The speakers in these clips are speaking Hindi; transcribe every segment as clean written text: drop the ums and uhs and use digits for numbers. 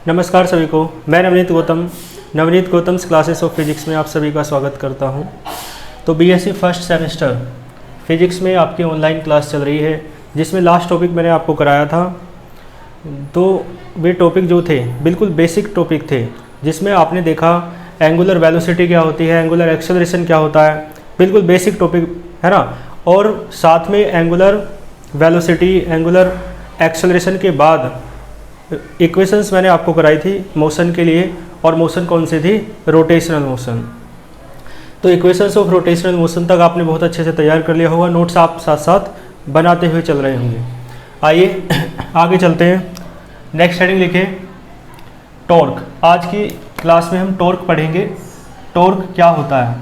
नमस्कार सभी को, मैं Navneet Gautam's classes of physics में आप सभी का स्वागत करता हूं। तो बीएससी फर्स्ट सेमेस्टर फिजिक्स में आपकी ऑनलाइन क्लास चल रही है, जिसमें लास्ट टॉपिक मैंने आपको कराया था। तो वे टॉपिक जो थे बिल्कुल बेसिक टॉपिक थे, जिसमें आपने देखा एंगुलर वेलोसिटी क्या होती है, एंगुलर एक्सेलरेशन क्या होता है, बिल्कुल बेसिक टॉपिक है ना। और साथ में एंगुलर वेलोसिटी, एंगुलर एक्सेलरेशन के बाद इक्वेशंस मैंने आपको कराई थी मोशन के लिए, और मोशन कौन सी थी? Rotational motion. तो इक्वेशंस ऑफ रोटेशनल मोशन तक आपने बहुत अच्छे से तैयार कर लिया होगा, नोट्स आप साथ साथ बनाते हुए चल रहे होंगे। आइए आगे चलते हैं। नेक्स्ट हेडिंग लिखे टॉर्क। आज की क्लास में हम टॉर्क पढ़ेंगे। टॉर्क क्या होता है,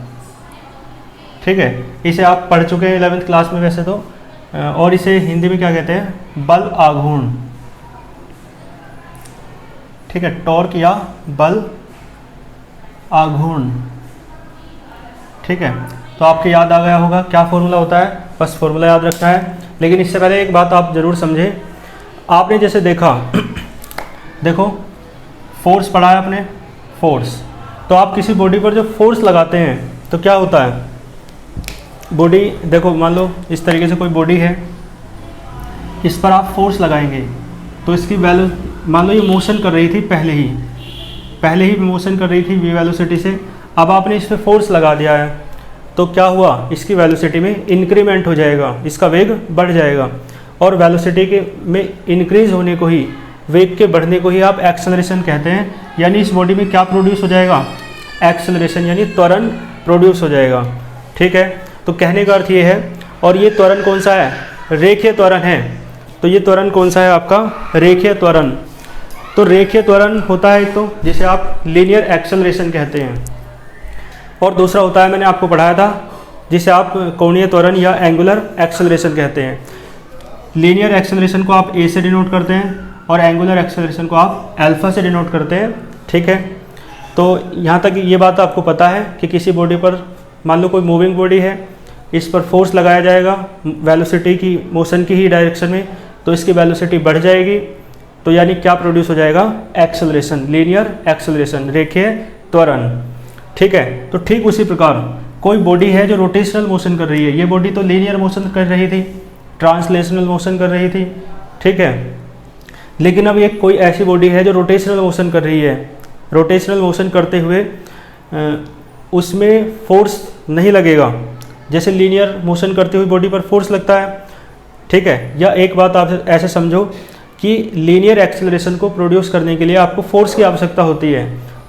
ठीक है, इसे आप पढ़ चुके हैं 11th क्लास में वैसे तो, और इसे हिंदी में क्या कहते हैं? बल आघूर्ण, ठीक है, टॉर्क या बल आघूर्ण, ठीक है। तो आपके याद आ गया होगा क्या फॉर्मूला होता है, बस फॉर्मूला याद रखना है। लेकिन इससे पहले एक बात आप ज़रूर समझें। आपने जैसे देखा देखो फोर्स पढ़ा है आपने, फोर्स। तो आप किसी बॉडी पर जब फोर्स लगाते हैं तो क्या होता है? बॉडी देखो, मान लो इस तरीके से कोई बॉडी है, इस पर आप फोर्स लगाएंगे तो इसकी वैल्यू, मान लो ये मोशन कर रही थी पहले ही मोशन कर रही थी वी वेलोसिटी से। अब आपने इस पर फोर्स लगा दिया है तो क्या हुआ? इसकी वेलोसिटी में इंक्रीमेंट हो जाएगा, इसका वेग बढ़ जाएगा। और वेलोसिटी के में इंक्रीज होने को ही, वेग के बढ़ने को ही आप एक्सेलरेशन कहते हैं। यानी इस बॉडी में क्या प्रोड्यूस हो जाएगा? एक्सेलरेशन, यानी त्वरण प्रोड्यूस हो जाएगा, ठीक है। तो कहने का अर्थ ये है। और ये त्वरण कौन सा है? रेखीय त्वरण है। तो ये त्वरण कौन सा है आपका? रेखीय त्वरण। तो रेखीय त्वरण होता है तो जिसे आप लीनियर एक्सेलरेशन कहते हैं, और दूसरा होता है, मैंने आपको पढ़ाया था, जिसे आप कोणीय त्वरण या एंगुलर एक्सेलरेशन कहते हैं। लीनियर एक्सेलरेशन को आप ए से डिनोट करते हैं और एंगुलर एक्सेलरेशन को आप अल्फा से डिनोट करते हैं, ठीक है। तो यहाँ तक ये बात आपको पता है कि किसी बॉडी पर, मान लो कोई मूविंग बॉडी है, इस पर फोर्स लगाया जाएगा वेलोसिटी की, मोशन की ही डायरेक्शन में, तो इसकी वेलोसिटी बढ़ जाएगी। तो यानी क्या प्रोड्यूस हो जाएगा? एक्सेलरेशन, लीनियर एक्सेलरेशन, रेखीय त्वरण, ठीक है। तो ठीक उसी प्रकार कोई बॉडी है जो रोटेशनल मोशन कर रही है। ये बॉडी तो लीनियर मोशन कर रही थी, ट्रांसलेशनल मोशन कर रही थी, ठीक है। लेकिन अब एक कोई ऐसी बॉडी है जो रोटेशनल मोशन कर रही है। रोटेशनल मोशन करते हुए उसमें फोर्स नहीं लगेगा, जैसे लीनियर मोशन करते हुए बॉडी पर फोर्स लगता है, ठीक है। या एक बात आप ऐसे समझो कि लीनियर एक्सेलरेशन को प्रोड्यूस करने के लिए आपको फोर्स की आवश्यकता होती है।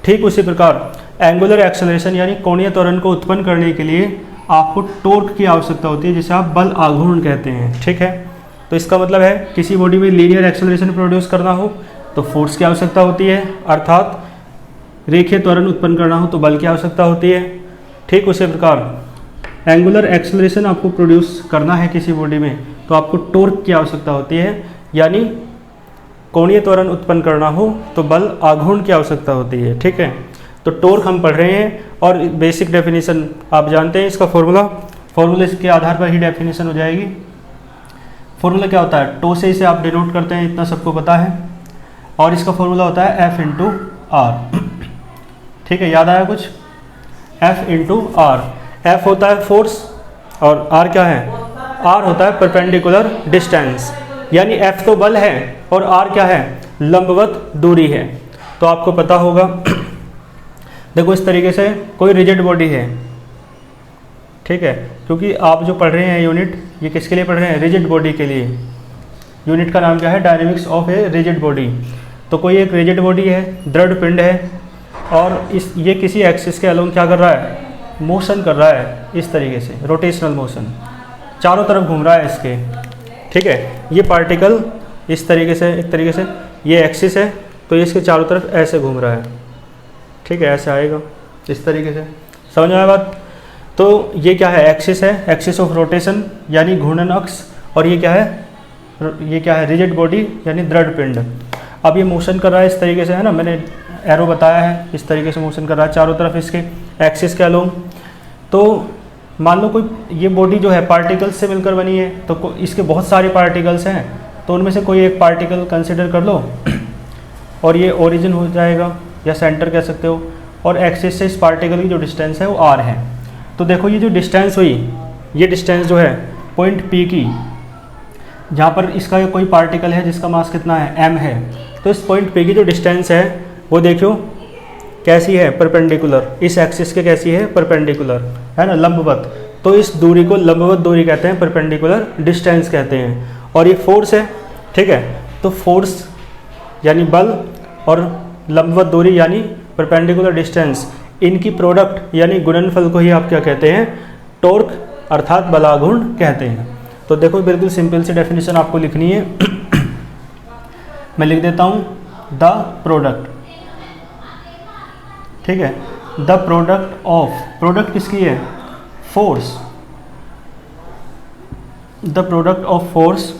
ठीक उसी प्रकार एंगुलर एक्सेलरेशन यानी कोणीय त्वरण को उत्पन्न करने के लिए आपको टॉर्क की आवश्यकता होती है, जिसे आप बल आघूर्ण कहते हैं, ठीक है। तो इसका मतलब है किसी बॉडी में लीनियर एक्सेलरेशन प्रोड्यूस करना हो तो फोर्स की आवश्यकता होती है, अर्थात रेखीय त्वरण उत्पन्न करना हो तो बल की आवश्यकता होती है। ठीक उसी प्रकार एंगुलर एक्सेलरेशन आपको प्रोड्यूस करना है किसी बॉडी में तो आपको टॉर्क की आवश्यकता होती है, यानी कोणीय त्वरण उत्पन्न करना हो तो बल आघूर्ण की आवश्यकता होती है, ठीक है। तो टॉर्क हम पढ़ रहे हैं और बेसिक डेफिनेशन आप जानते हैं इसका फॉर्मूला इसके आधार पर ही डेफिनेशन हो जाएगी। फॉर्मूला क्या होता है? टो से इसे आप डिनोट करते हैं, इतना सबको पता है। और इसका फॉर्मूला होता है F इंटू आर, ठीक है। याद आया कुछ? F into are. F होता है फोर्स और R क्या है? R होता है परपेंडिकुलर डिस्टेंस, यानी F तो बल है और R क्या है? लंबवत दूरी है। तो आपको पता होगा, देखो इस तरीके से कोई रिजिड बॉडी है, ठीक है, क्योंकि आप जो पढ़ रहे हैं यूनिट, ये किसके लिए पढ़ रहे हैं? रिजिड बॉडी के लिए। यूनिट का नाम क्या है? Dynamics of a rigid body. तो कोई एक रिजिड बॉडी है, दृढ़ पिंड है, और ये किसी एक्सिस के अलोंग क्या कर रहा है? मोशन कर रहा है, इस तरीके से रोटेशनल मोशन, चारों तरफ घूम रहा है इसके, ठीक है। ये पार्टिकल इस तरीके से, एक तरीके से ये एक्सिस है तो ये इसके चारों तरफ ऐसे घूम रहा है, ठीक है, ऐसे आएगा इस तरीके से। समझ में आया बात? तो ये क्या है? एक्सिस है, एक्सिस ऑफ रोटेशन यानी घूर्णन अक्ष। और ये क्या है? ये क्या है? रिजिड बॉडी यानी दृढ़ पिंड। अब ये मोशन कर रहा है इस तरीके से, है ना, मैंने एरो बताया है, इस तरीके से मोशन कर रहा है चारों तरफ इसके एक्सिस के अलोंग। तो मान लो कोई ये बॉडी जो है पार्टिकल्स से मिलकर बनी है, तो इसके बहुत सारे पार्टिकल्स हैं, तो उनमें से कोई एक पार्टिकल कंसिडर कर लो, और ये ओरिजिन हो जाएगा या सेंटर कह सकते हो, और एक्सिस से इस पार्टिकल की जो डिस्टेंस है वो आर है। तो देखो ये जो डिस्टेंस हुई, ये डिस्टेंस जो है पॉइंट पी की, जहाँ पर इसका कोई पार्टिकल है जिसका मास कितना है, एम है, तो इस पॉइंट पी की जो डिस्टेंस है वो देखो कैसी है, परपेंडिकुलर, इस एक्सिस के कैसी है, परपेंडिकुलर, है ना, लंबवत। तो इस दूरी को लंबवत दूरी कहते हैं, परपेंडिकुलर डिस्टेंस कहते हैं। और ये फोर्स है, ठीक है। तो फोर्स यानी बल और लंबवत दूरी यानी परपेंडिकुलर डिस्टेंस, इनकी प्रोडक्ट यानी गुणनफल को ही आप क्या कहते हैं, टॉर्क अर्थात बलाघूर्ण कहते हैं। तो देखो बिल्कुल सिंपल सी डेफिनेशन आपको लिखनी है। मैं लिख देता हूँ, द प्रोडक्ट, ठीक है, द प्रोडक्ट ऑफ, प्रोडक्ट किसकी है, force, the product of force,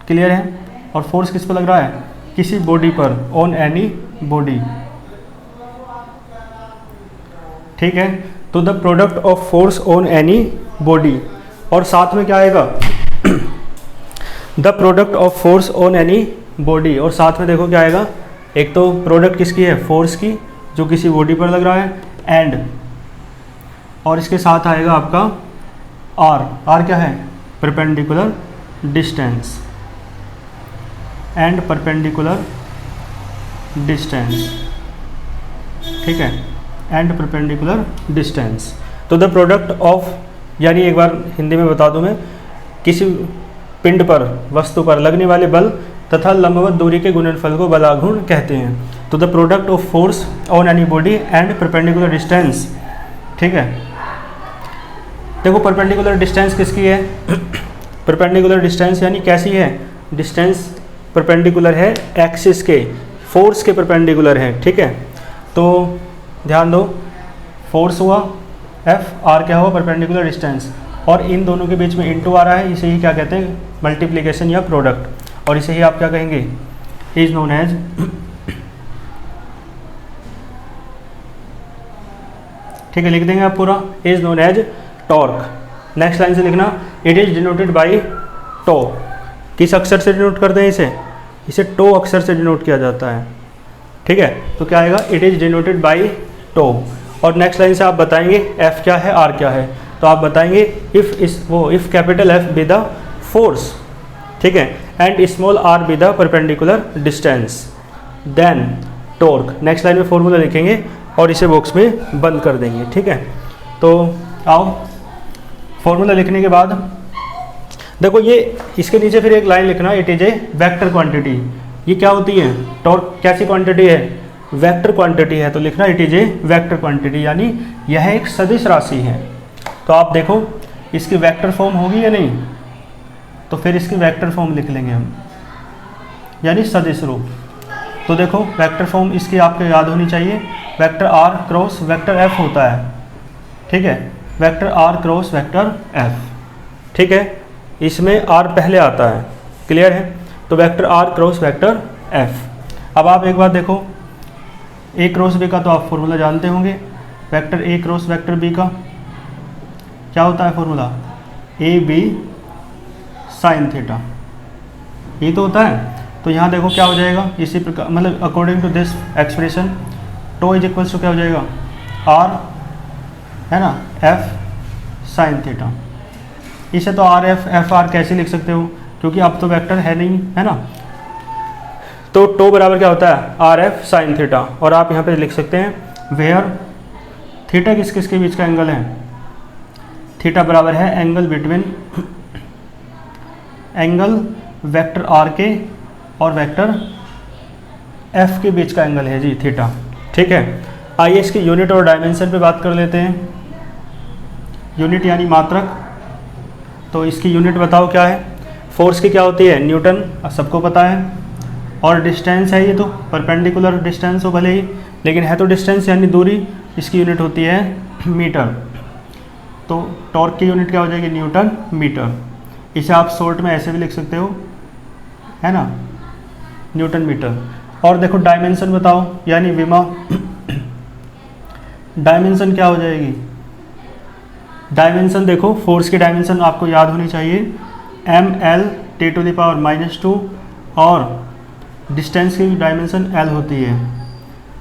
clear है। और फोर्स किस पर लग रहा है, किसी बॉडी पर, ऑन एनी बॉडी, ठीक है। तो the product of force on any body, और साथ में क्या आएगा, the product of force on any body, और साथ में देखो क्या आएगा, एक तो प्रोडक्ट किसकी है, फोर्स की, जो किसी बॉडी पर लग रहा है, एंड, और इसके साथ आएगा आपका आर, आर क्या है, perpendicular distance, and perpendicular distance, ठीक है, एंड परपेंडिकुलर डिस्टेंस। तो द प्रोडक्ट ऑफ, यानी एक बार हिंदी में बता दूं मैं, किसी पिंड पर, वस्तु पर लगने वाले बल तथा लंबवत दूरी के गुणनफल को बलाघूर्ण कहते हैं। तो the product of force on any body and perpendicular distance, ठीक है। देखो परपेंडिकुलर डिस्टेंस किसकी है, परपेंडिकुलर डिस्टेंस यानी कैसी है, डिस्टेंस परपेंडिकुलर है एक्सिस के, फोर्स के परपेंडिकुलर है, ठीक है। तो ध्यान दो, फोर्स हुआ एफ, आर क्या हुआ, परपेंडिकुलर डिस्टेंस, और इन दोनों के बीच में इनटू आ रहा है, इसे ही क्या कहते हैं, मल्टीप्लिकेशन या प्रोडक्ट, और इसे ही आप क्या कहेंगे, इज नोन एज, ठीक है, लिख देंगे आप पूरा, is known as torque. Next line से लिखना, it is denoted by tau, किस अक्षर से डिनोट करते हैं इसे, इसे टो अक्षर से डिनोट किया जाता है, ठीक है। तो क्या आएगा, it is denoted by tau. और नेक्स्ट लाइन से आप बताएंगे एफ क्या है, आर क्या है, तो आप बताएंगे if capital F be the force, ठीक है, and small r be the perpendicular distance, then torque. Next line में फॉर्मूला लिखेंगे और इसे बॉक्स में बंद कर देंगे, ठीक है। तो आओ, फॉर्मूला लिखने के बाद देखो ये इसके नीचे फिर एक लाइन लिखना, it is a vector quantity. ये क्या होती है, टॉर्क कैसी क्वांटिटी है, वेक्टर क्वांटिटी है, तो लिखना it is a vector quantity, यानी यह एक सदिश राशि है। तो आप देखो इसकी वेक्टर फॉर्म होगी या नहीं, तो फिर इसकी वेक्टर फॉर्म लिख लेंगे हम, यानी सदिश रूप। तो देखो वेक्टर फॉर्म इसकी आपको याद होनी चाहिए, vector R cross vector F होता है, ठीक है, vector R cross vector F, ठीक है, इसमें आर पहले आता है, क्लियर है। तो vector R cross vector F. अब आप एक बात देखो, ए क्रॉस बी का तो आप फॉर्मूला जानते होंगे, vector A cross vector B का क्या होता है formula, A B sine theta, ये तो होता है। तो यहाँ देखो क्या हो जाएगा, इसी प्रकार मतलब according to this expression, tau is equals to क्या हो जाएगा, आर है ना, एफ साइन थीटा। इसे तो आर एफ आर कैसे लिख सकते हो, क्योंकि अब तो वेक्टर है नहीं, है ना। तो टो बराबर क्या होता है, आर एफ साइन थीटा। और आप यहाँ पे लिख सकते हैं वेयर थीटा किस किस के बीच का एंगल है, थीटा बराबर है angle between, angle vector R के और वेक्टर एफ के बीच का एंगल है जी, थीटा, ठीक है। आइए इसकी यूनिट और डायमेंशन पे बात कर लेते हैं। यूनिट यानी मात्रक, तो इसकी यूनिट बताओ क्या है, फोर्स की क्या होती है, न्यूटन, सबको पता है, और डिस्टेंस है ये तो परपेंडिकुलर डिस्टेंस हो भले ही, लेकिन है तो डिस्टेंस यानी दूरी, इसकी यूनिट होती है मीटर। तो टॉर्क की यूनिट क्या हो जाएगी, न्यूटन मीटर। इसे आप शॉर्ट में ऐसे भी लिख सकते हो, है ना, न्यूटन मीटर। और देखो डायमेंशन बताओ, यानी विमा, डायमेंशन क्या हो जाएगी, डायमेंशन देखो फोर्स की डायमेंशन आपको याद होनी चाहिए, M L T to the power -2 और डिस्टेंस की डायमेंशन l होती है,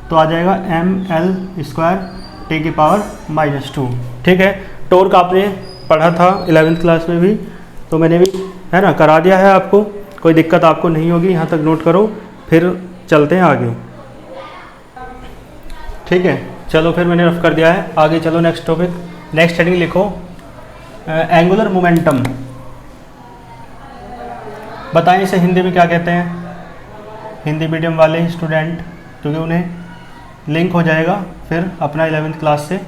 तो आ जाएगा ml स्क्वायर टी की पावर -2। ठीक है, टॉर्क आपने पढ़ा था 11th क्लास में भी, तो मैंने भी है ना करा दिया है आपको, कोई दिक्कत आपको नहीं होगी। यहाँ तक नोट करो, फिर चलते हैं आगे। ठीक है, चलो फिर मैंने रफ कर दिया है, आगे चलो नेक्स्ट टॉपिक। नेक्स्ट हेडिंग लिखो एंगुलर मोमेंटम। बताएं इसे हिंदी में क्या कहते हैं, हिंदी मीडियम वाले स्टूडेंट, क्योंकि उन्हें लिंक हो जाएगा फिर अपना 11th क्लास से।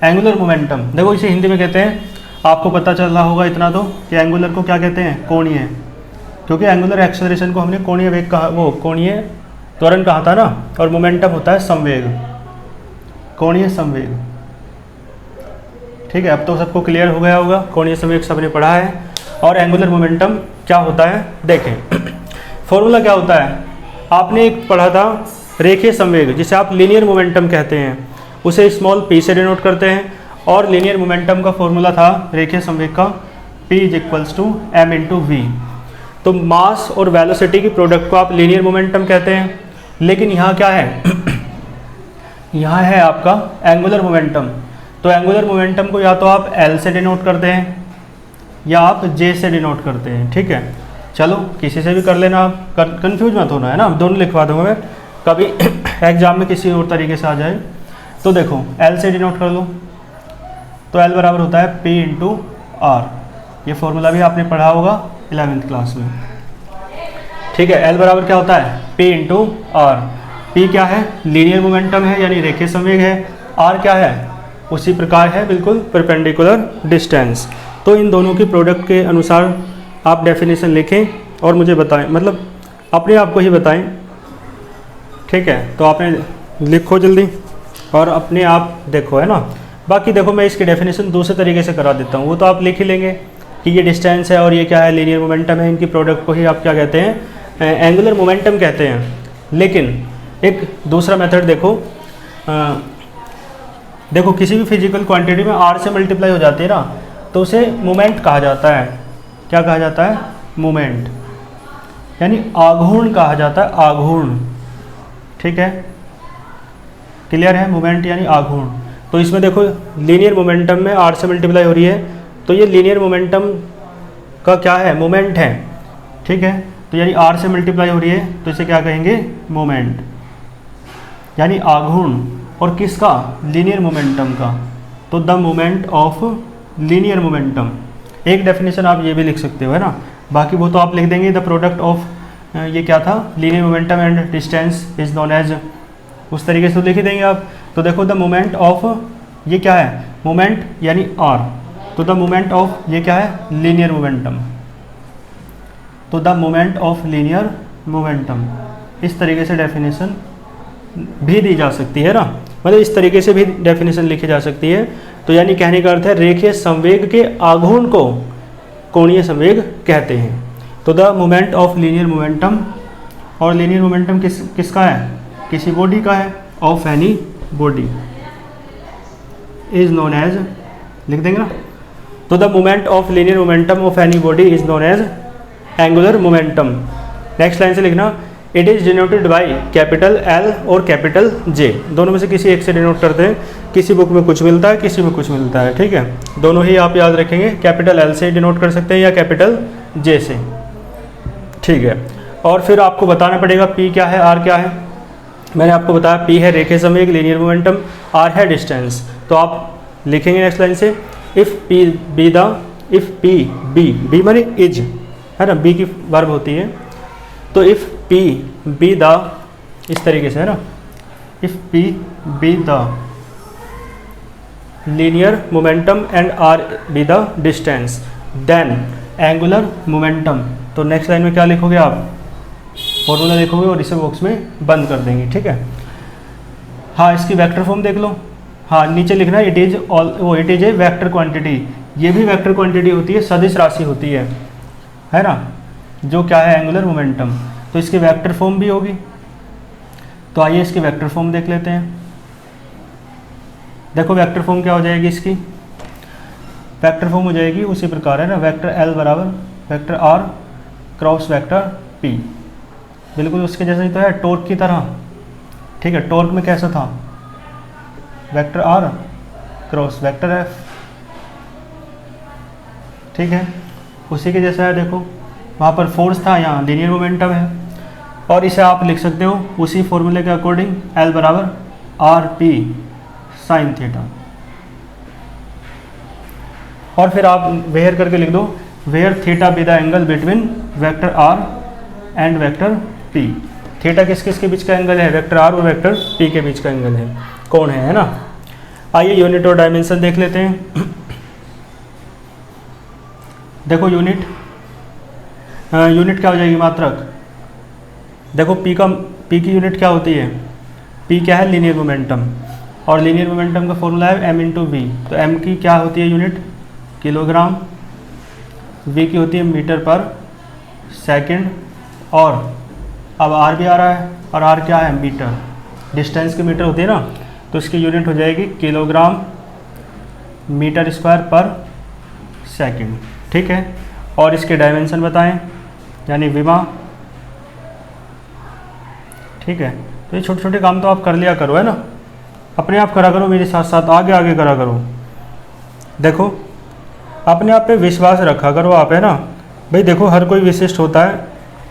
एंगुलर मोमेंटम देखो इसे हिंदी में कहते हैं, आपको पता चल रहा होगा इतना तो कि एंगुलर को क्या कहते हैं, कोणीय, क्योंकि एंगुलर एक्सेलरेशन को हमने कोणीय वेग कहा, वो कोणीय त्वरण कहा था ना, और मोमेंटम होता है संवेग, कोणीय संवेग। ठीक है, अब तो सबको क्लियर हो गया होगा, कोणीय संवेग सबने पढ़ा है। और एंगुलर मोमेंटम क्या होता है देखें, फॉर्मूला क्या होता है, आपने एक पढ़ा था रेखीय संवेग, जिसे आप लीनियर मोमेंटम कहते हैं, उसे स्मॉल p से डिनोट करते हैं। और लीनियर मोमेंटम का फॉर्मूला था रेखीय संवेग का p = m/v। तो मास और वेलोसिटी की प्रोडक्ट को आप लीनियर मोमेंटम कहते हैं। लेकिन यहाँ क्या है यहाँ है आपका एंगुलर मोमेंटम। तो एंगुलर मोमेंटम को या तो आप l से डिनोट करते हैं या आप j से डिनोट करते हैं। ठीक है, चलो किसी से भी कर लेना, आप कंफ्यूज मत होना, है ना, दोनों लिखवा दूंगा मैं, कभी एग्जाम में किसी और तरीके से आ जाए। तो देखो l से डिनोट कर लो, तो l बराबर होता है p × r। ये फॉर्मूला भी आपने पढ़ा होगा 11th क्लास में। ठीक है, l बराबर क्या होता है, p × r। p क्या है, लीनियर मोमेंटम है यानी रेखीय संवेग है, r क्या है, उसी प्रकार है बिल्कुल परपेंडिकुलर डिस्टेंस। तो इन दोनों की प्रोडक्ट के अनुसार आप डेफिनेशन लिखें और मुझे बताएं, मतलब अपने आप को ही बताएं। ठीक है, तो आपने लिखो जल्दी और अपने आप देखो, है ना। बाकी देखो मैं इसकी डेफिनेशन दूसरे तरीके से करा देता हूँ, वो तो आप लिख ही लेंगे कि ये डिस्टेंस है और ये क्या है, लीनियर मोमेंटम है, इनकी प्रोडक्ट को ही आप क्या कहते हैं, एंगुलर मोमेंटम कहते हैं। लेकिन एक दूसरा मेथड देखो, देखो किसी भी फिजिकल क्वांटिटी में r से मल्टीप्लाई हो जाती है ना, तो उसे मोमेंट कहा जाता है। क्या कहा जाता है, मोमेंट, यानी आघूर्ण कहा जाता है, आघूर्ण। ठीक है, क्लियर है, मोमेंट यानी आघूर्ण। तो इसमें देखो लीनियर मोमेंटम में r से मल्टीप्लाई हो रही है, तो ये लीनियर मोमेंटम का क्या है, मोमेंट है। ठीक है, तो यानी r से मल्टीप्लाई हो रही है, तो इसे क्या कहेंगे, मोमेंट, यानी आघूर्ण। और किसका, लीनियर मोमेंटम का। तो the moment of linear momentum, एक डेफिनेशन आप ये भी लिख सकते हो, है ना। बाकी वो तो आप लिख देंगे, द प्रोडक्ट ऑफ ये क्या था, linear momentum and distance is known as, उस तरीके से तो लिख ही देंगे आप। तो देखो द मोमेंट ऑफ ये क्या है, मोमेंट यानी r, तो द मोमेंट ऑफ ये क्या है, लीनियर मोमेंटम। तो the moment of linear momentum, इस तरीके से डेफिनेशन भी दी जा सकती है ना, मतलब इस तरीके से भी डेफिनेशन लिखी जा सकती है। तो यानी कहने का अर्थ है रेखीय संवेग के आघूर्ण को कोणीय संवेग कहते हैं। तो the moment of linear momentum, और लीनियर मोमेंटम किसका है, किसी बॉडी का है, of any body is known as, लिख देंगे ना। तो the moment of linear momentum of any body is known as angular momentum. Next line से लिखना, it is denoted by capital L और कैपिटल J, दोनों में से किसी एक से डिनोट करते हैं। किसी बुक में कुछ मिलता है, किसी में कुछ मिलता है। ठीक है, दोनों ही आप याद रखेंगे, कैपिटल L से डिनोट कर सकते हैं या कैपिटल J से। ठीक है, और फिर आपको बताना पड़ेगा P क्या है, R क्या है। मैंने आपको बताया P है रेखीय संवेग, लीनियर मोमेंटम, R है डिस्टेंस। तो आप लिखेंगे नेक्स्ट लाइन से, इफ़ P B माने इज, है ना, B की वर्ब होती है। तो इफ़ P बी द, इस तरीके से, है ना, if P be the linear momentum and R be the distance, then angular momentum. तो नेक्स्ट लाइन में क्या लिखोगे आप, फॉर्मूला लिखोगे और इसे बॉक्स में बंद कर देंगे। ठीक है, हाँ इसकी वेक्टर फॉर्म देख लो। हाँ नीचे लिखना it is a vector quantity, ये भी वेक्टर क्वांटिटी होती है, सदिश राशि होती है ना, जो क्या है, एंगुलर मोमेंटम। तो इसकी वेक्टर फॉर्म भी होगी। तो आइए इसकी वेक्टर फॉर्म देख लेते हैं। देखो वेक्टर फॉर्म क्या हो जाएगी इसकी, वेक्टर फॉर्म हो जाएगी उसी प्रकार, है ना, वेक्टर L बराबर vector R cross vector P। बिल्कुल उसके जैसा ही तो है, टॉर्क की तरह। ठीक है, टॉर्क में कैसा था, vector R cross vector F. ठीक है, उसी के जैसा है। देखो वहाँ पर फोर्स था, यहाँ लीनियर मोमेंटम है। और इसे आप लिख सकते हो उसी फॉर्मूले के अकॉर्डिंग, एल बराबर आर पी साइन थीटा। और फिर आप वेयर करके लिख दो, where theta be the angle between vector R and vector P. Theta किस किस के बीच का एंगल है, वेक्टर आर और वेक्टर पी के बीच का एंगल है, कौन है ना। आइए यूनिट और डायमेंशन देख लेते हैं। देखो यूनिट क्या हो जाएगी, मात्रक। देखो पी की यूनिट क्या होती है, पी क्या है, लीनियर मोमेंटम। और लीनियर मोमेंटम का फॉर्मूला है m इंटू वी। तो m की क्या होती है यूनिट, किलोग्राम। v की होती है मीटर पर सेकंड। और अब r भी आ रहा है, और r क्या है, मीटर। डिस्टेंस की मीटर होती है ना, तो इसकी यूनिट हो जाएगी किलोग्राम मीटर स्क्वायर पर सेकंड। ठीक है, और इसके डायमेंशन बताएं, यानी विमा। ठीक है, तो ये छोटे छोटे काम तो आप कर लिया करो, है ना, अपने आप करा करो, मेरे साथ साथ आगे आगे करा करो। देखो अपने आप पे विश्वास रखा करो आप, है ना भाई। देखो हर कोई विशिष्ट होता है,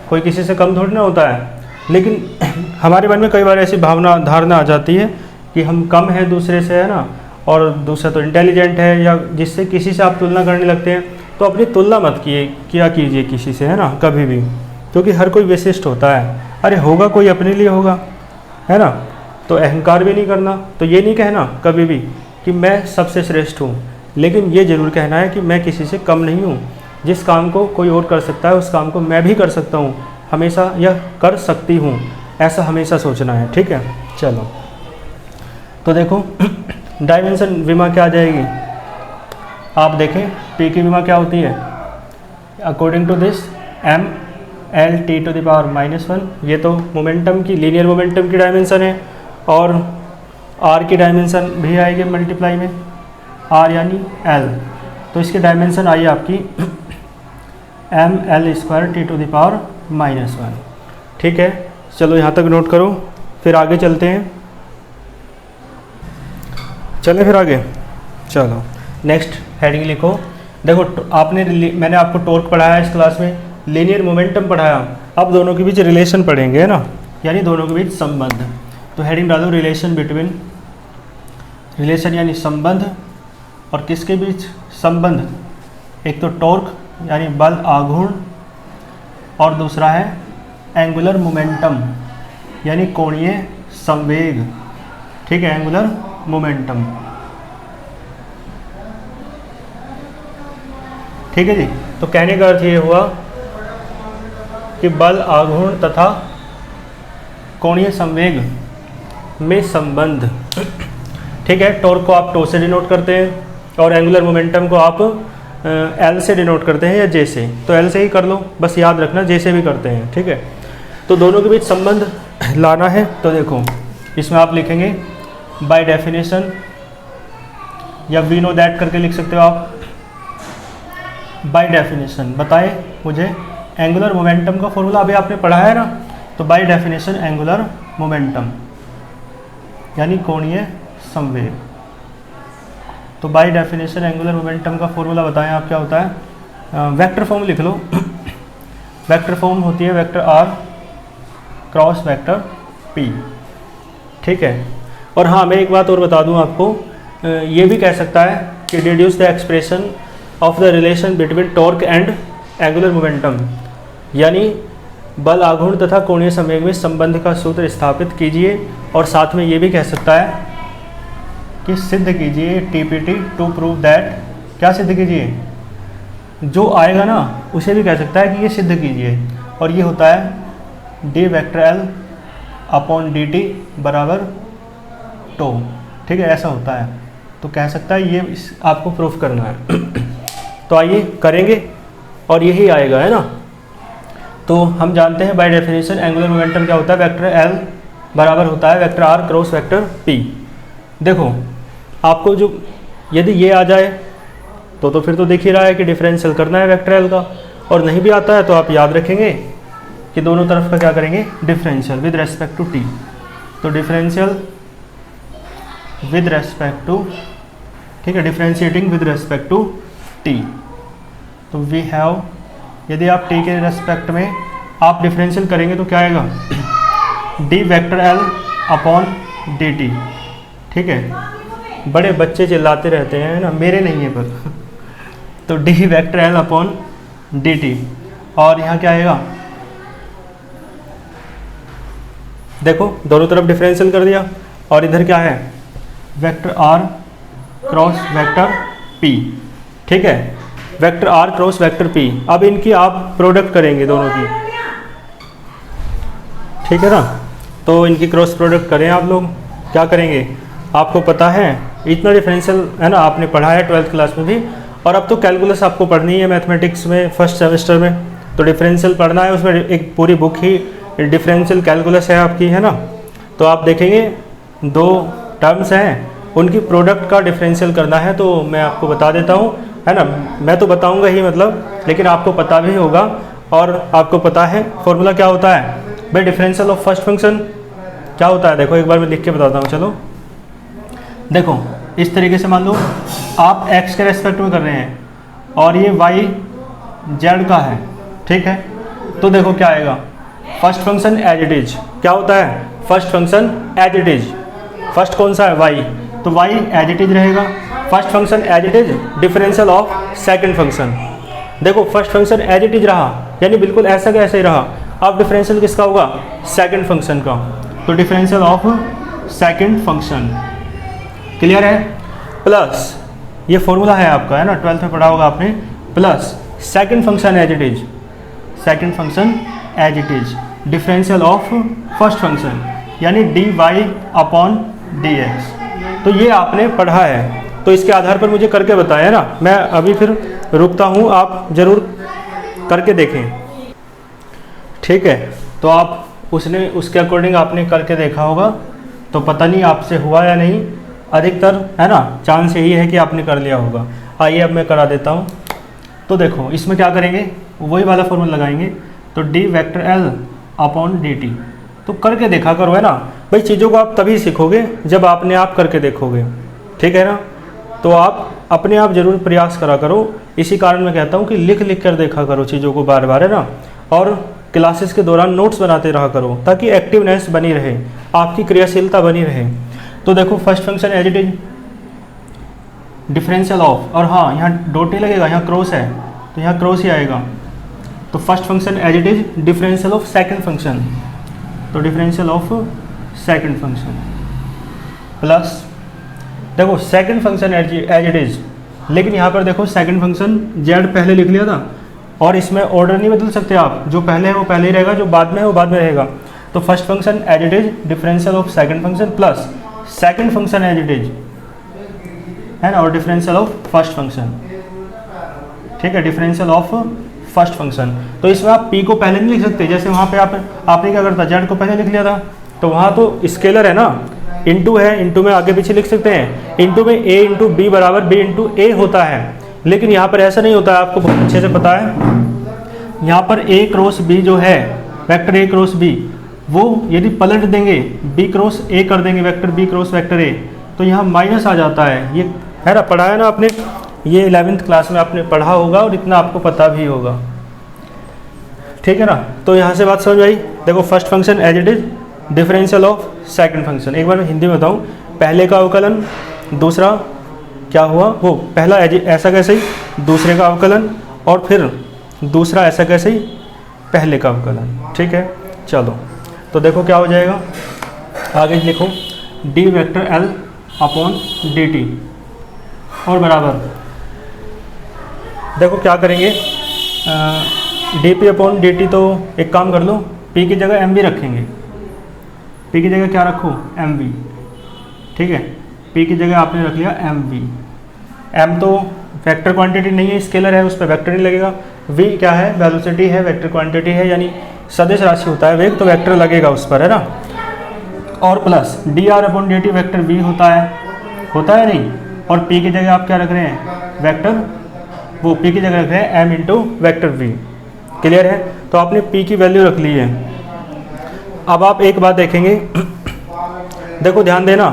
कोई किसी से कम थोड़ी ना होता है। लेकिन हमारे मन में कई बार ऐसी धारणा आ जाती है कि हम कम हैं दूसरे से, है ना, और दूसरा तो इंटेलिजेंट है, या जिससे किसी से आप तुलना करने लगते हैं। तो अपनी तुलना मत कीजिए किसी से, है ना, कभी भी, क्योंकि हर कोई विशिष्ट होता है। अरे होगा कोई अपने लिए होगा, है ना। तो अहंकार भी नहीं करना, तो ये नहीं कहना कभी भी कि मैं सबसे श्रेष्ठ हूँ, लेकिन ये ज़रूर कहना है कि मैं किसी से कम नहीं हूँ। जिस काम को कोई और कर सकता है उस काम को मैं भी कर सकता हूँ, हमेशा यह कर सकती हूँ, ऐसा हमेशा सोचना है। ठीक है, चलो तो देखो डायमेंशन विमा क्या आ जाएगी, आप देखें पी की विमा क्या होती है, according to this M L T to the power -1। ये तो मोमेंटम की, लीनियर मोमेंटम की डायमेंशन है। और आर की डायमेंशन भी आएगी मल्टीप्लाई में, आर यानी एल। तो इसकी डायमेंशन आई आपकी M L square T to the power -1। ठीक है, चलो यहाँ तक नोट करो, फिर आगे चलते हैं। चलें फिर आगे, चलो नेक्स्ट हेडिंग लिखो। देखो मैंने आपको टॉर्क पढ़ाया इस क्लास में, लीनियर मोमेंटम पढ़ाया, अब दोनों के बीच रिलेशन पढ़ेंगे, है ना, यानी दोनों के बीच संबंध। तो हेडिंग डालो रिलेशन बिटवीन, रिलेशन यानी संबंध, और किसके बीच संबंध, एक तो टॉर्क यानी बल आघूर्ण, और दूसरा है एंगुलर मोमेंटम यानी कोणीय संवेग। ठीक है, एंगुलर मोमेंटम। ठीक है जी, तो कहने का अर्थ ये हुआ कि बल आघूर्ण तथा कोणीय संवेग में संबंध। ठीक है, टॉर्क को आप टो से डिनोट करते हैं, और एंगुलर मोमेंटम को आप एल से डिनोट करते हैं, या जे से। तो एल से ही कर लो, बस याद रखना जे से भी करते हैं। ठीक है, तो दोनों के बीच संबंध लाना है। तो देखो इसमें आप लिखेंगे बाय डेफिनेशन, या वी नो दैट करके लिख सकते हो आप। बाय डेफिनेशन बताएं मुझे एंगुलर मोमेंटम का फॉर्मूला, अभी आपने पढ़ा है ना। तो बाय डेफिनेशन एंगुलर मोमेंटम यानी कोणीय संवेग। तो बाय डेफिनेशन एंगुलर मोमेंटम का फॉर्मूला बताएं आप, क्या होता है, वेक्टर फॉर्म लिख लो। वेक्टर फॉर्म होती है vector R cross vector P. ठीक है, और हाँ मैं एक बात और बता दूं आपको, ये भी कह सकता है कि deduce the expression of the relation between torque and angular momentum, यानी बल आघूर्ण तथा कोणीय संवेग में संबंध का सूत्र स्थापित कीजिए। और साथ में ये भी कह सकता है कि सिद्ध कीजिए, टीपीटी टू प्रूव दैट। क्या सिद्ध कीजिए, जो आएगा ना उसे भी कह सकता है कि ये सिद्ध कीजिए। और ये होता है D vector L upon D T बराबर टो। ठीक है, ऐसा होता है, तो कह सकता है ये आपको प्रूफ करना है। तो आइए करेंगे, और यही आएगा, है ना। तो हम जानते हैं बाय डेफिनेशन एंगुलर मोमेंटम क्या होता है, वेक्टर एल बराबर होता है vector R cross vector P. देखो आपको जो यदि ये आ जाए तो फिर तो दिख ही रहा है कि डिफरेंशियल करना है वेक्टर एल का, और नहीं भी आता है तो आप याद रखेंगे कि दोनों तरफ का क्या करेंगे, differential with respect to T. तो डिफरेंशियल विद रेस्पेक्ट टू, ठीक है, differentiating with respect to T. तो वी हैव, यदि आप टी के रेस्पेक्ट में आप डिफरेंशियल करेंगे तो क्या आएगा, D vector L upon D T. ठीक है, बड़े बच्चे चिल्लाते रहते हैं ना, मेरे नहीं है पर तो D vector L upon D T, और यहाँ क्या आएगा, देखो दोनों तरफ डिफरेंशियल कर दिया, और इधर क्या है, vector R cross vector P. ठीक है, vector R cross vector P. अब इनकी आप प्रोडक्ट करेंगे दोनों की, ठीक है ना। तो इनकी क्रॉस प्रोडक्ट करें आप लोग, क्या करेंगे, आपको पता है इतना डिफरेंशियल है ना, आपने पढ़ा है 12th क्लास में भी, और अब तो कैलकुलस आपको पढ़नी है मैथमेटिक्स में फर्स्ट सेमेस्टर में, तो डिफरेंशियल पढ़ना है, उसमें एक पूरी बुक ही डिफरेंशियल कैलकुलस है आपकी, है ना। तो आप देखेंगे दो टर्म्स हैं, उनकी प्रोडक्ट का डिफरेंशियल करना है, तो मैं आपको बता देता हूँ, है ना। मैं तो बताऊँगा ही मतलब, लेकिन आपको पता भी होगा, और आपको पता है फॉर्मूला क्या होता है भाई, डिफरेंशियल ऑफ फर्स्ट फंक्शन क्या होता है, देखो एक बार मैं लिख के बताता हूँ। चलो देखो, इस तरीके से मान लो आप x के रेस्पेक्ट में कर रहे हैं और ये y z का है, ठीक है। तो देखो क्या आएगा, first function as it is, क्या होता है, first function as it is, first कौन सा है, y, तो y एज इट इज रहेगा। First function as it is, differential of second function, देखो first function as it is रहा, यानी बिल्कुल ऐसा का ऐसा ही रहा। अब डिफरेंशियल किसका होगा, सेकंड फंक्शन का, तो differential of second function, clear है। प्लस ये फॉर्मूला है आपका, है ना, 12th में पढ़ा होगा आपने, plus second function as it is, second function as it is, differential of first function, यानी d y upon d x. तो ये आपने पढ़ा है, तो इसके आधार पर मुझे करके बताया ना, मैं अभी फिर रुकता हूँ, आप ज़रूर करके देखें, ठीक है। तो आप उसने उसके अकॉर्डिंग आपने करके देखा होगा, तो पता नहीं आपसे हुआ या नहीं, अधिकतर है ना चांस यही है कि आपने कर लिया होगा। आइए अब मैं करा देता हूँ। तो देखो इसमें क्या करेंगे, वही वाला फॉर्मूला लगाएंगे, तो D vector L upon D T. तो करके देखा करो, है ना भाई, चीज़ों को आप तभी सीखोगे जब आपने आप करके देखोगे, ठीक है ना। तो आप अपने आप जरूर प्रयास करा करो, इसी कारण मैं कहता हूँ कि लिख लिख कर देखा करो चीज़ों को बार बार, है ना। और क्लासेस के दौरान नोट्स बनाते रहा करो, ताकि एक्टिवनेस बनी रहे, आपकी क्रियाशीलता बनी रहे। तो देखो first function as it is, differential of, और हाँ यहाँ डॉट ही लगेगा, यहाँ क्रॉस है तो यहाँ क्रॉस ही आएगा। तो first function as it is, differential of second function, तो differential of second function, plus देखो second function as it is, लेकिन यहाँ पर देखो सेकंड फंक्शन जेड पहले लिख लिया था, और इसमें ऑर्डर नहीं बदल सकते आप, जो पहले है वो पहले ही रहेगा, जो बाद में है वो बाद में रहेगा। तो first function as it is, differential of second function, plus second function as it is, है ना, और डिफरेंशियल ऑफ फर्स्ट फंक्शन, ठीक है, डिफरेंशियल ऑफ फर्स्ट फंक्शन। तो इसमें आप p को पहले नहीं लिख सकते, जैसे वहाँ पे आपने क्या करता, z को पहले लिख लिया था, तो वहाँ तो स्केलर है ना, इंटू है, इंटू में आगे पीछे लिख सकते हैं, इंटू में a इंटू बी बराबर b इंटू ए होता है, लेकिन यहाँ पर ऐसा नहीं होता है, आपको बहुत अच्छे से पता है। यहाँ पर a क्रॉस b जो है, वेक्टर a क्रॉस b, वो यदि पलट देंगे b क्रॉस a कर देंगे, vector b cross vector a, तो यहाँ माइनस आ जाता है। ये है ना, पढ़ा है ना आपने, ये 11th क्लास में आपने पढ़ा होगा, और इतना आपको पता भी होगा, ठीक है ना। तो यहाँ से बात समझ आई। देखो first function as it is, differential of second function, एक बार मैं हिंदी में बताऊँ, पहले का अवकलन, दूसरा क्या हुआ, वो पहला ऐसा कैसे ही दूसरे का अवकलन, और फिर दूसरा ऐसा कैसे ही पहले का अवकलन, ठीक है। चलो तो देखो क्या हो जाएगा, आगे लिखो D vector L upon D T, और बराबर देखो क्या करेंगे, D P upon D T. तो एक काम कर लो, पी की जगह एम वी रखेंगे, पी की जगह क्या रखो, एम वी, ठीक है। पी की जगह आपने रख लिया एम वी, एम तो वेक्टर क्वांटिटी नहीं है, स्केलर है, उस पर वेक्टर नहीं लगेगा। वी क्या है, वेलोसिटी है, वेक्टर क्वांटिटी है, यानी सदिश राशि होता है वेग, तो वेक्टर लगेगा उस पर, है ना। और plus D R upon D T vector V होता है नहीं, और पी की जगह आप क्या रख रहे हैं, वेक्टर, वो पी की जगह रख रहे हैं M into vector V, clear है? तो आपने p की वैल्यू रख ली है। अब आप एक बात देखेंगे, देखो ध्यान देना,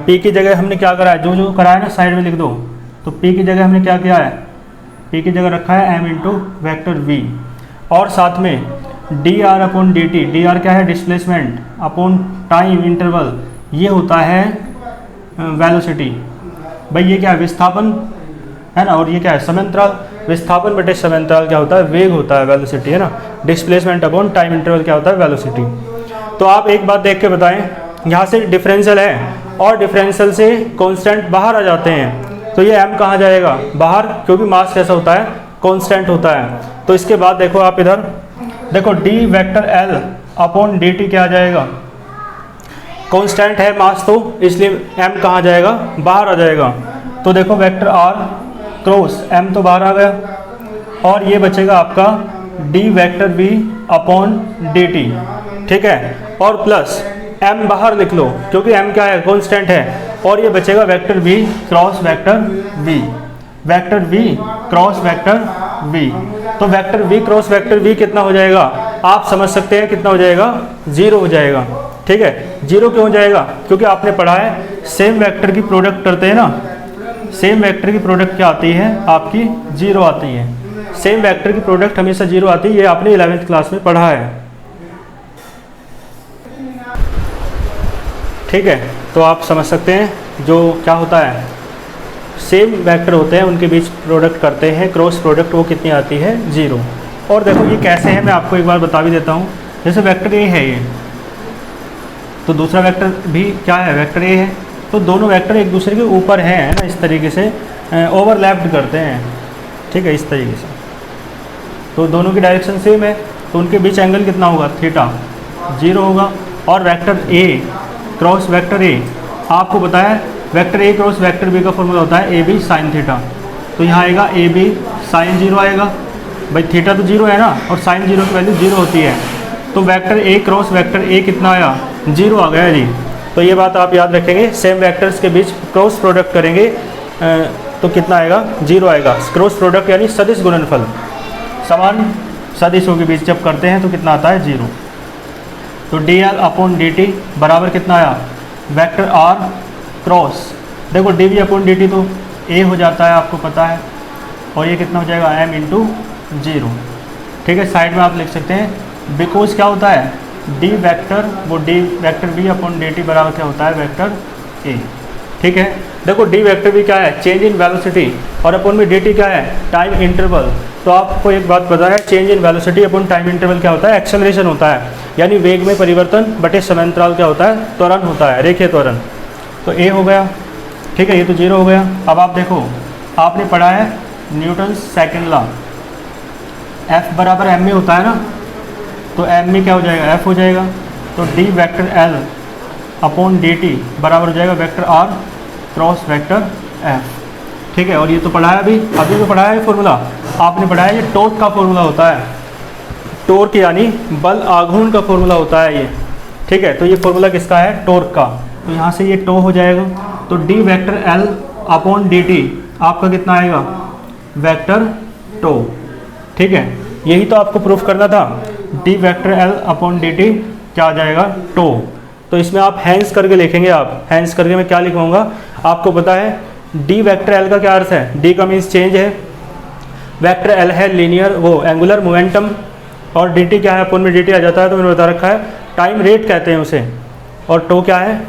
p की जगह हमने क्या करा है, जो जो करा है ना साइड में लिख दो। तो p की जगह हमने क्या किया है, p की जगह रखा है m इंटू वैक्टर v, और साथ में dr अपॉन dt, dr क्या है, डिस्प्लेसमेंट, अपॉन टाइम इंटरवल, ये होता है वेलोसिटी। भाई ये क्या है, विस्थापन है ना, और ये क्या है, समयांतराल। विस्थापन बटे समयांतराल क्या होता है, वेग होता है, वेलोसिटी है ना। डिस्प्लेसमेंट अपॉन टाइम इंटरवल क्या होता है, वेलोसिटी। तो आप एक बात देख के बताएं, यहाँ से डिफरेंशियल है और डिफरेंशियल से कांस्टेंट बाहर आ जाते हैं, तो ये m कहाँ जाएगा, बाहर, क्योंकि मास कैसा होता है, कांस्टेंट होता है। तो इसके बाद देखो आप इधर देखो d vector l upon dt क्या आ जाएगा, कांस्टेंट है मास, तो इसलिए m कहाँ जाएगा, बाहर आ जाएगा। तो देखो वेक्टर r क्रॉस m तो बाहर आ गया, और ये बचेगा आपका d vector v upon dt, ठीक है, और प्लस m बाहर लिख लो क्योंकि m क्या है, कांस्टेंट है, और ये बचेगा vector v cross vector v, vector v cross vector v। तो vector v cross vector v कितना हो जाएगा, आप समझ सकते हैं कितना हो जाएगा, 0 हो जाएगा। ठीक है, 0 क्यों हो जाएगा, क्योंकि आपने पढ़ा है सेम वेक्टर की प्रोडक्ट करते हैं ना, सेम वेक्टर की प्रोडक्ट क्या आती है आपकी, 0 आती है। सेम वेक्टर की प्रोडक्ट हमेशा 0 आती है, ये आपने 11वीं क्लास में पढ़ा है। ठीक है, तो आप समझ सकते हैं जो क्या होता है, सेम वेक्टर होते हैं उनके बीच प्रोडक्ट करते हैं, क्रॉस प्रोडक्ट, वो कितनी आती है, 0। और देखो ये कैसे है, मैं आपको एक बार बता भी देता हूँ। जैसे वेक्टर ए है ये, तो दूसरा वेक्टर भी क्या है, वेक्टर ए है, तो दोनों वेक्टर एक दूसरे के ऊपर हैं ना, इस तरीके से ओवरलैप्ड करते हैं। ठीक है, इस तरीके से, तो दोनों की डायरेक्शन सेम है, तो उनके बीच एंगल कितना होगा, थीटा, 0 होगा। और vector A cross vector A, आपको बताया vector A cross vector B का फॉर्मूला होता है ए बी साइन थीटा, तो यहाँ आएगा ए बी साइन 0 आएगा। भाई थीटा तो 0 है ना, और साइन 0 की वैल्यू 0 होती है, तो वेक्टर ए क्रॉस वेक्टर ए कितना आया, 0 आ गया जी। तो ये बात आप याद रखेंगे, सेम वेक्टर्स के बीच क्रॉस प्रोडक्ट करेंगे तो कितना आएगा, 0 आएगा। क्रॉस प्रोडक्ट यानी सदिश गुणनफल, समान सदिशों के बीच जब करते हैं तो कितना आता है, 0। तो D L upon D T बराबर कितना आया, वेक्टर आर क्रॉस, देखो D V upon D T तो ए हो जाता है, आपको पता है, और ये कितना हो जाएगा, एम इंटू 0। ठीक है, साइड में आप लिख सकते हैं बिकॉज क्या होता है, डी वेक्टर, वो D vector V upon D T बराबर क्या होता है, वेक्टर ए। ठीक है, देखो डी वेक्टर भी क्या है, चेंज इन वेलोसिटी, और अपॉन में डी टी क्या है, टाइम इंटरवल। तो आपको एक बात पता है, change in velocity upon time interval क्या होता है, एक्सेलरेशन होता है, यानी वेग में परिवर्तन बटे समांतराल क्या होता है, त्वरण होता है, रेखीय त्वरण। तो ए हो गया, ठीक है, ये तो 0 हो गया। अब आप देखो, आपने पढ़ा है न्यूटन सेकंड लॉ, एफ बराबर एम में होता है ना, तो एम में क्या हो जाएगा, एफ हो जाएगा। तो D vector L upon D T बराबर हो जाएगा vector R cross vector F. ठीक है, और ये तो पढ़ा है अभी तो पढ़ा है फॉर्मूला, आपने पढ़ा है ये टॉर्क का फॉर्मूला होता है, टॉर्क यानी बल आघूर्ण का फॉर्मूला होता है ये। ठीक है, तो ये फॉर्मूला किसका है, टॉर्क का, तो यहाँ से ये टो हो जाएगा। तो D vector L upon D T आपका कितना आएगा, वेक्टर टो। ठीक है, यही तो आपको प्रूफ करना था, D vector L upon D T क्या आ जाएगा, टो। तो इसमें आप हैंस करके लिखेंगे, आप हैंस करके मैं क्या लिखूँगा, आपको पता है डी वेक्टर एल का क्या अर्थ है, डी का मीन्स चेंज है, वेक्टर एल है लीनियर वो एंगुलर मोमेंटम, और डी टी क्या है, अपॉन में डी टी आ जाता है, तो मैंने बता रखा है टाइम रेट कहते हैं उसे, और टो क्या है,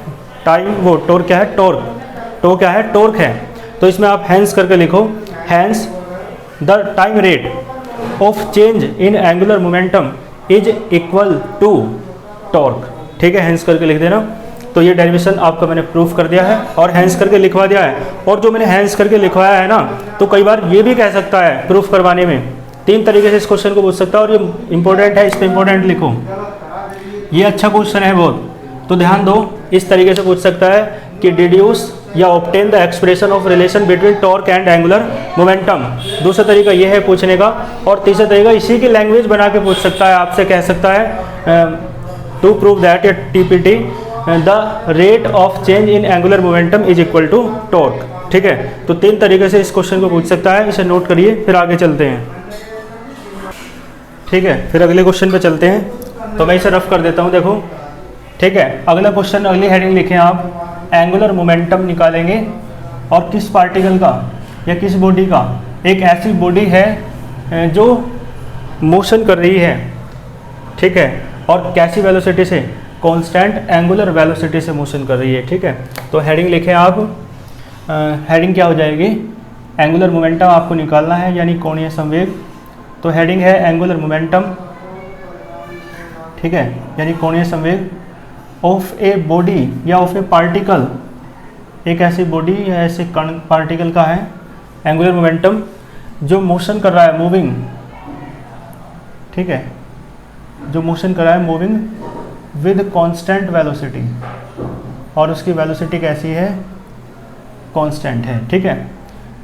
टाइम वो टॉर्क क्या है, टॉर्क, टो क्या है, टॉर्क है। तो इसमें आप हैंस करके लिखो, hence the time rate of change in angular momentum is equal to torque. ठीक है, हैंस करके लिख देना। तो ये डेरिवेशन आपका मैंने प्रूफ कर दिया है और हैंस करके लिखवा दिया है। और जो मैंने हैंस करके लिखवाया है ना, तो कई बार ये भी कह सकता है प्रूफ करवाने में, 3 तरीके से इस क्वेश्चन को पूछ सकता है, और ये इंपॉर्टेंट है, इस पर इंपॉर्टेंट लिखो, ये अच्छा क्वेश्चन है बहुत, तो ध्यान दो। इस तरीके से पूछ सकता है कि डिड्यूस या obtain the expression of relation between torque and angular momentum. दूसरा तरीका ये है पूछने का, और तीसरा तरीका इसी की लैंग्वेज बना के पूछ सकता है, आपसे कह सकता है टू प्रूव दैट या TPT the rate of change in angular momentum is equal to torque. ठीक है, तो 3 तरीके से इस क्वेश्चन को पूछ सकता है, इसे नोट करिए, फिर आगे चलते हैं। ठीक है, फिर अगले क्वेश्चन पे चलते हैं। तो मैं इसे रफ कर देता हूँ, देखो। ठीक है, अगला क्वेश्चन, अगली हेडिंग लिखें आप, एंगुलर मोमेंटम निकालेंगे और किस पार्टिकल का या किस बॉडी का, एक ऐसी बॉडी है जो मोशन कर रही है, ठीक है, और कैसी वेलोसिटी से, कांस्टेंट एंगुलर वेलोसिटी से मोशन कर रही है। ठीक है, तो हेडिंग लिखें आप, हेडिंग क्या हो जाएगी, एंगुलर मोमेंटम आपको निकालना है यानी कोणीय संवेग। तो हेडिंग है एंगुलर मोमेंटम, ठीक है, यानी कोणीय संवेग ऑफ ए बॉडी या ऑफ ए पार्टिकल, एक ऐसी बॉडी या ऐसे कण पार्टिकल का है एंगुलर मोमेंटम जो मोशन कर रहा है, मूविंग, ठीक है, जो मोशन कर रहा है मूविंग विद कांस्टेंट वेलोसिटी, और उसकी वेलोसिटी कैसी है, कांस्टेंट है। ठीक है,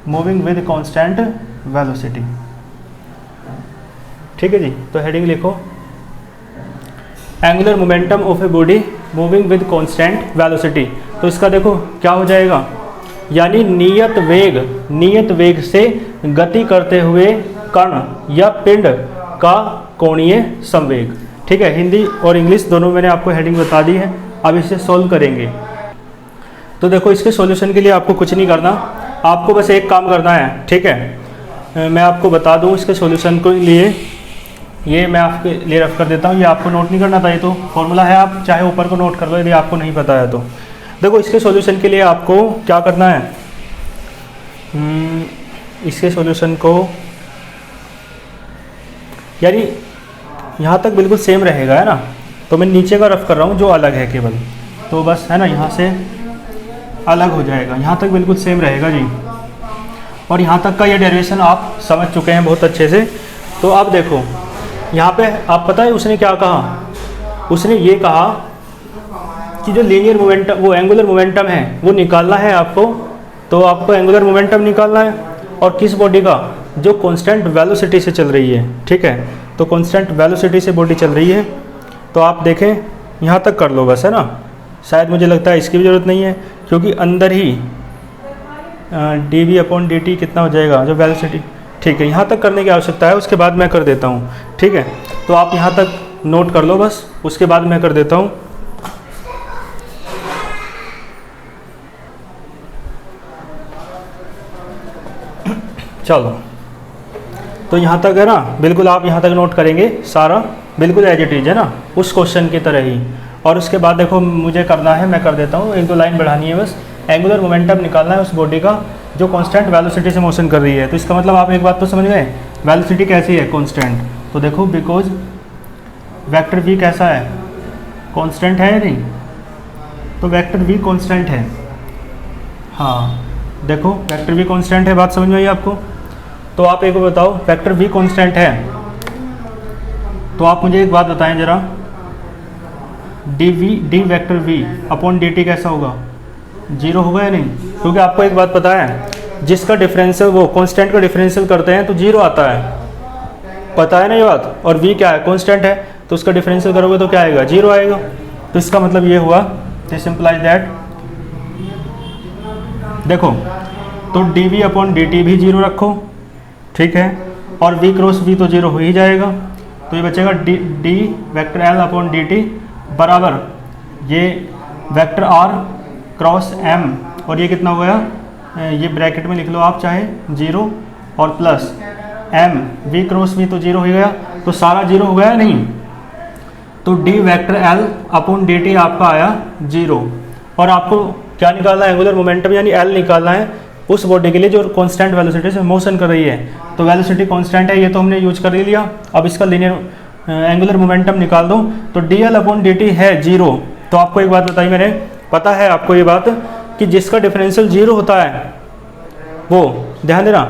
मूविंग विद कांस्टेंट वेलोसिटी। ठीक है जी, तो हेडिंग लिखो, angular momentum of a body moving with constant velocity. तो इसका देखो क्या हो जाएगा, यानी नियत वेग से गति करते हुए कण या पिंड का कोणीय संवेग। ठीक है, हिंदी और इंग्लिश दोनों मैंने आपको हेडिंग बता दी है। अब इसे सॉल्व करेंगे। तो देखो, इसके सॉल्यूशन के लिए आपको कुछ नहीं करना, आपको बस एक काम करना है। ठीक है, मैं आपको बता दूं इसके सॉल्यूशन के लिए, ये मैं आपके लिए रफ कर देता हूँ, ये आपको नोट नहीं करना था, ये तो फॉर्मूला है, आप चाहे ऊपर को नोट कर लो यदि आपको नहीं पता है तो। देखो, इसके सॉल्यूशन के लिए आपको क्या करना है, इसके सॉल्यूशन को, यानी यहाँ तक बिल्कुल सेम रहेगा, है ना। तो मैं नीचे का रफ कर रहा हूँ जो अलग है केवल, तो बस, है ना, यहाँ से अलग हो जाएगा, यहाँ तक बिल्कुल सेम रहेगा जी। और यहाँ तक का ये डेरिवेशन आप समझ चुके हैं बहुत अच्छे से। तो अब देखो, यहाँ पे आप पता है उसने क्या कहा, उसने ये कहा कि जो लीनियर मोमेंटम, वो एंगुलर मोमेंटम है वो निकालना है आपको। तो आपको एंगुलर मोमेंटम निकालना है, और किस बॉडी का, जो कांस्टेंट वेलोसिटी से चल रही है। ठीक है, तो कांस्टेंट वेलोसिटी से बॉडी चल रही है। तो आप देखें, यहाँ तक कर लो बस, है ना। शायद मुझे लगता है इसकी भी ज़रूरत नहीं है, क्योंकि अंदर ही dv/dt कितना हो जाएगा, जो वेलोसिटी। ठीक है, यहाँ तक करने की आवश्यकता है, उसके बाद मैं कर देता हूँ। ठीक है, तो आप यहाँ तक नोट कर लो बस, उसके बाद मैं कर देता हूँ। चलो, तो यहाँ तक है ना, बिल्कुल आप यहाँ तक नोट करेंगे सारा, बिल्कुल एज इट इज, है ना, उस क्वेश्चन की तरह ही। और उसके बाद देखो, मुझे करना है, मैं कर देता हूँ, एक दो लाइन बढ़ानी है बस। एंगुलर मोमेंटम निकालना है उस बॉडी का जो कांस्टेंट वेलोसिटी से मोशन कर रही है। तो इसका मतलब आप एक बात तो समझ गए, वेलोसिटी कैसी है, कांस्टेंट। तो देखो, बिकॉज वेक्टर v कैसा है, कांस्टेंट है या नहीं, तो वेक्टर v कांस्टेंट है। हाँ, देखो, वेक्टर v कांस्टेंट है, बात समझ में आई आपको। तो आप एक बार बताओ, वेक्टर v कांस्टेंट है, तो आप मुझे एक बात बताएं जरा, D vector v upon dt कैसा होगा, जीरो होगा या नहीं। क्योंकि आपको एक बात पता है, जिसका डिफरेंशियल, वो कांस्टेंट का डिफरेंशियल करते हैं तो जीरो आता है, पता है ना ये बात। और v क्या है, कांस्टेंट है, तो उसका डिफरेंशियल करोगे तो क्या आएगा, जीरो आएगा। तो इसका मतलब ये हुआ, दिस इंप्लाइज दैट, देखो, तो dv/dt भी जीरो रखो, ठीक है, और v क्रॉस v तो जीरो हो ही जाएगा। तो ये बचेगा डी वेक्टर l/dt बराबर ये वेक्टर r क्रॉस m, और ये कितना हो गया, ये ब्रैकेट में लिख लो आप चाहे, जीरो और plus m, v cross v तो जीरो हो गया, तो सारा जीरो हो गया नहीं। तो d वेक्टर l/dt आपका आया जीरो। और आपको क्या निकालना है, एंगुलर मोमेंटम यानी l निकालना है उस बॉडी के लिए जो कांस्टेंट वेलोसिटी से मोशन कर रही है। तो वेलोसिटी कांस्टेंट है, ये तो हमने यूज कर ही लिया। अब इसका लीनियर एंगुलर मोमेंटम निकाल दो, तो dl/dt है जीरो। तो आपको एक बात बताई मैंने, पता है आपको ये बात, कि जिसका डिफरेंशियल जीरो होता है, वो ध्यान देना,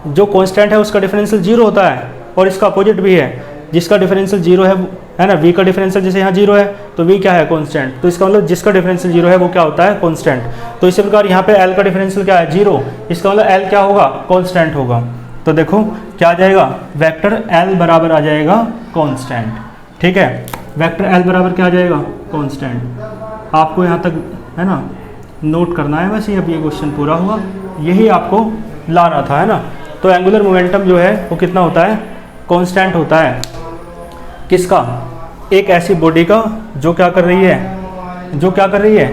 जो कांस्टेंट है उसका डिफरेंशियल जीरो होता है, और इसका अपोजिट भी है, जिसका डिफरेंशियल जीरो है ना, v का डिफरेंशियल जैसे यहाँ जीरो है, तो v क्या है, कांस्टेंट। तो इसका मतलब जिसका डिफरेंशियल जीरो है वो क्या होता है, कांस्टेंट। तो इसी प्रकार यहाँ पे l का डिफरेंशियल क्या है, जीरो, इसका मतलब l क्या होगा, कांस्टेंट होगा। तो देखो क्या आ जाएगा, वेक्टर l बराबर आ जाएगा कांस्टेंट। ठीक है, वेक्टर l बराबर क्या आ जाएगा, कांस्टेंट। आपको यहाँ तक, है ना, नोट करना है बस, ये अब ये क्वेश्चन पूरा हुआ, यही आपको लाना था, है ना। तो एंगुलर मोमेंटम जो है वो कितना होता है, कांस्टेंट होता है। किसका, एक ऐसी बॉडी का जो क्या कर रही है,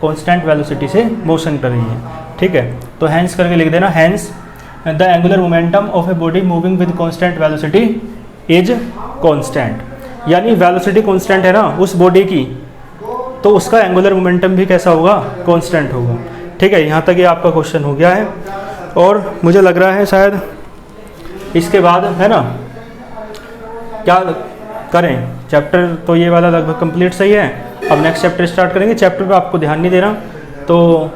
कांस्टेंट वेलोसिटी से मोशन कर रही है। ठीक है, तो हैंस करके लिख देना, hence the angular momentum of a body moving with constant velocity is constant, यानी वेलोसिटी कांस्टेंट है ना उस बॉडी की, तो उसका एंगुलर मोमेंटम भी कैसा होगा, कांस्टेंट होगा। ठीक है, यहाँ तक ये आपका क्वेश्चन हो गया है। और मुझे लग रहा है शायद इसके बाद है ना क्या करें, चैप्टर तो ये वाला लगभग कंप्लीट सही है। अब नेक्स्ट चैप्टर स्टार्ट करेंगे। चैप्टर पे आपको ध्यान नहीं देना, तो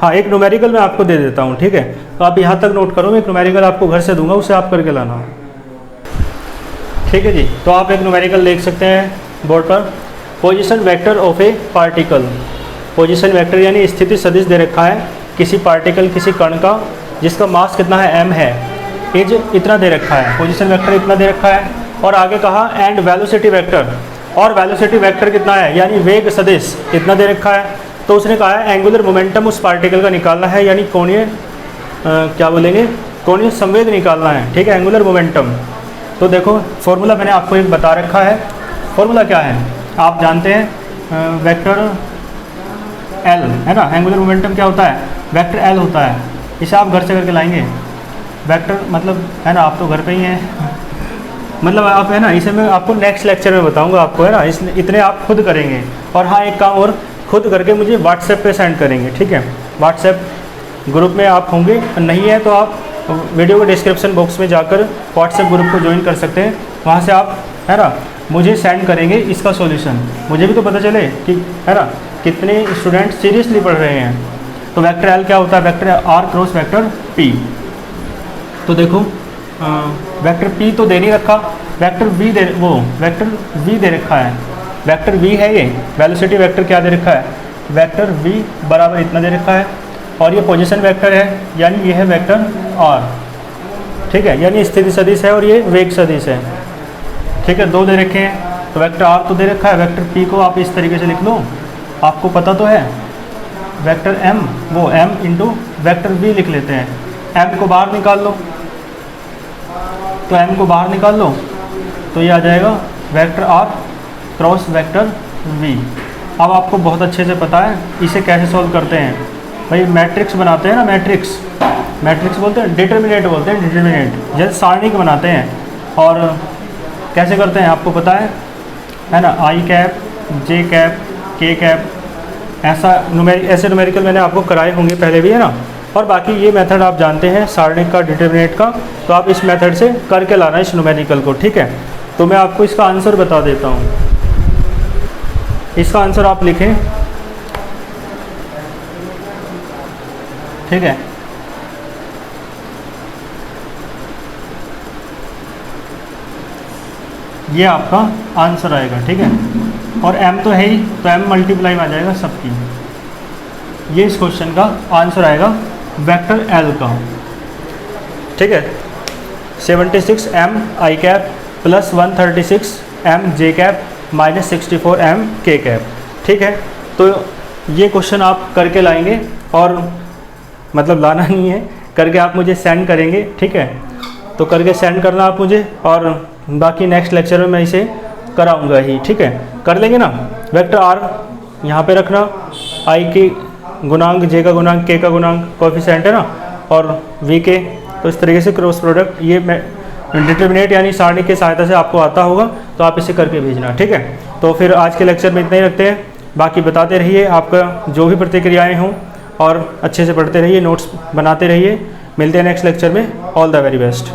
हाँ एक न्यूमेरिकल मैं आपको दे देता हूँ। ठीक है, तो आप यहाँ तक नोट करो, मैं एक न्यूमेरिकल आपको घर से दूंगा, उसे आप करके लाना। ठीक है जी, तो आप एक न्यूमेरिकल देख सकते हैं बोर्ड पर। Position vector of A particle, position vector यानी स्थिति सदिश दे रखा है किसी पार्टिकल, किसी कण का, जिसका मास कितना है, m है, एज इतना दे रखा है, पोजीशन वेक्टर इतना दे रखा है। और आगे कहा एंड वेलोसिटी वेक्टर, और वेलोसिटी वेक्टर कितना है, यानी वेग सदिश इतना दे रखा है। तो उसने कहा है एंगुलर मोमेंटम उस पार्टिकल का निकालना है, यानी कोणीय क्या बोलेंगे, कोणीय संवेग निकालना है। ठीक है, एंगुलर मोमेंटम। तो देखो फॉर्मूला मैंने आपको एक बता रखा है। फॉर्मूला क्या है आप जानते हैं, वेक्टर एल है ना, एंगुलर मोमेंटम क्या होता है, वेक्टर एल होता है। इसे आप घर से करके लाएंगे, वेक्टर मतलब है ना, आप तो घर पे ही हैं मतलब आप है ना, इसे मैं आपको नेक्स्ट लेक्चर में बताऊंगा आपको, है ना, इसलिए इतने आप खुद करेंगे। और हाँ एक काम और, खुद करके मुझे व्हाट्सएप पे सेंड करेंगे। ठीक है, व्हाट्सएप ग्रुप में आप होंगे, नहीं है तो आप वीडियो के डिस्क्रिप्शन बॉक्स में जाकर व्हाट्सएप ग्रुप को ज्वाइन कर सकते हैं। वहाँ से आप है ना मुझे सेंड करेंगे इसका सॉल्यूशन, मुझे भी तो पता चले कि है ना कितने स्टूडेंट सीरियसली पढ़ रहे हैं। तो वेक्टर एल क्या होता है, vector R cross vector P. तो देखो वेक्टर पी तो दे नहीं रखा, वेक्टर वी दे रखा है, वेक्टर वी है ये, वेलोसिटी वेक्टर क्या दे रखा है, वेक्टर वी बराबर इतना दे रखा है। और ये पोजीशन वेक्टर है, यानी ये है वेक्टर आर। ठीक है, यानी स्थिति सदिश है और ये वेग सदिश है। ठीक है, दो दे रखे हैं, तो वेक्टर आर तो दे रखा है, वेक्टर पी को आप इस तरीके से लिख लो, आपको पता तो है वेक्टर एम, वो एम इंटू वेक्टर वी लिख लेते हैं। एम को बाहर निकाल लो, तो एम को बाहर निकाल लो तो ये आ जाएगा vector R cross vector V. अब आपको बहुत अच्छे से पता है इसे कैसे सॉल्व करते हैं। भाई मैट्रिक्स बनाते हैं ना, मैट्रिक्स बोलते हैं, डिटर्मिनेंट बोलते हैं, डिटर्मिनेंट जैसे सारणी के बनाते हैं। और कैसे करते हैं आपको पता है ना, आई कैप, जे कैप, के कैप, ऐसे न्यूमेरिकल मैंने आपको कराए होंगे पहले भी, है ना। और बाकी ये मेथड आप जानते हैं सारणी का, डिटर्मिनेंट का, तो आप इस मेथड से करके लाना इस न्यूमेरिकल को। ठीक है, तो मैं आपको इसका आंसर बता देता हूँ। इसका आंसर आप लिखें, ठीक है। ये आपका आंसर आएगा, ठीक है। और m तो है ही, तो m मल्टीप्लाई में आ जाएगा सबकी। ये इस क्वेश्चन का आंसर आएगा वेक्टर l का, ठीक है। 76 m आई कैप प्लस 136 m जे कैप माइनस 64 m के कैप, ठीक है। तो ये क्वेश्चन आप करके लाएंगे, और मतलब लाना नहीं है, करके आप मुझे सेंड करेंगे, ठीक है। तो करके सेंड करना आप मुझे, और बाकी नेक्स्ट लेक्चर में मैं इसे कराऊंगा ही, ठीक है। कर लेंगे ना। वेक्टर आर यहाँ पे रखना, आई की गुणांक, जे का गुणांक, के का गुणांक, कोएफिशिएंट है ना, और वी के। तो इस तरीके से क्रॉस प्रोडक्ट ये डिटर्मिनेंट यानी सारणी की सहायता से आपको आता होगा, तो आप इसे करके भेजना, ठीक है। तो फिर आज के लेक्चर में इतना ही रखते हैं। बाकी बताते रहिए आपका जो भी प्रतिक्रियाएँ हों, और अच्छे से पढ़ते रहिए, नोट्स बनाते रहिए। मिलते हैं नेक्स्ट लेक्चर में। All the very best.